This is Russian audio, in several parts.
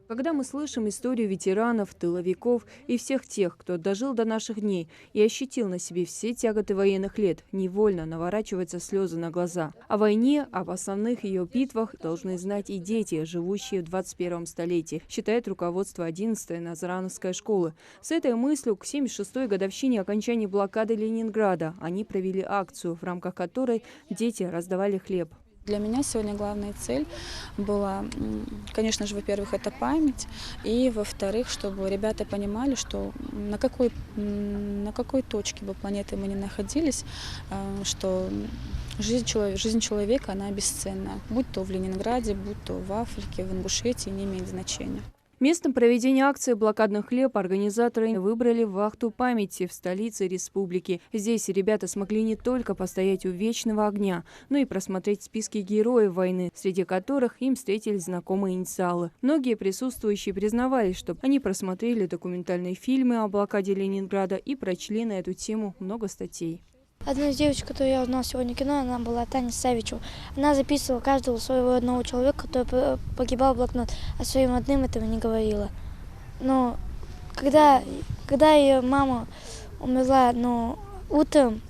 Когда мы слышим историю ветеранов, тыловиков и всех тех, кто дожил до наших дней и ощутил на себе все тяготы военных лет, невольно наворачиваются слезы на глаза. О войне, об основных ее битвах должны знать и дети, живущие в 21 столетии, считает руководство 11-й Назрановской школы. С этой мыслью к 76-й годовщине окончания блокады Ленинграда они провели акцию, в рамках которой дети раздавали хлеб. Для меня сегодня главная цель была, конечно же, во-первых, это память, и, во-вторых, чтобы ребята понимали, что на какой точке бы планеты мы ни находились, что жизнь человека, она бесценна. Будь то в Ленинграде, будь то в Африке, в Ингушетии, не имеет значения. Местом проведения акции «Блокадный хлеб» организаторы выбрали вахту памяти в столице республики. Здесь ребята смогли не только постоять у вечного огня, но и просмотреть списки героев войны, среди которых им встретились знакомые инициалы. Многие присутствующие признавались, что они просмотрели документальные фильмы о блокаде Ленинграда и прочли на эту тему много статей. Одна из девочек, которую я узнала сегодня в кино, она была Таня Савичева. Она записывала каждого своего одного человека, который погибал в блокнот, а своим родным этого не говорила. Но когда ее мама умерла, утром,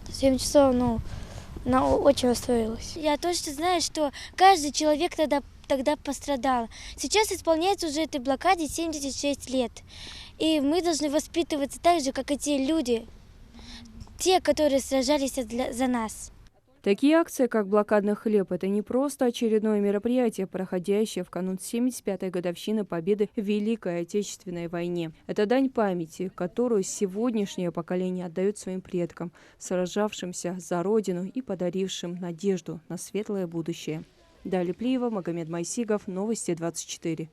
в 7 часов, она очень расстроилась. Я точно знаю, что каждый человек тогда пострадал. Сейчас исполняется уже этой блокаде 76 лет. И мы должны воспитываться так же, как и те люди, те, которые сражались за нас. Такие акции, как «Блокадный хлеб», это не просто очередное мероприятие, проходящее в канун 75-й годовщины победы в Великой Отечественной войне. Это дань памяти, которую сегодняшнее поколение отдает своим предкам, сражавшимся за Родину и подарившим надежду на светлое будущее. Далее Плиева, Магомед Майсигов, Новости 24.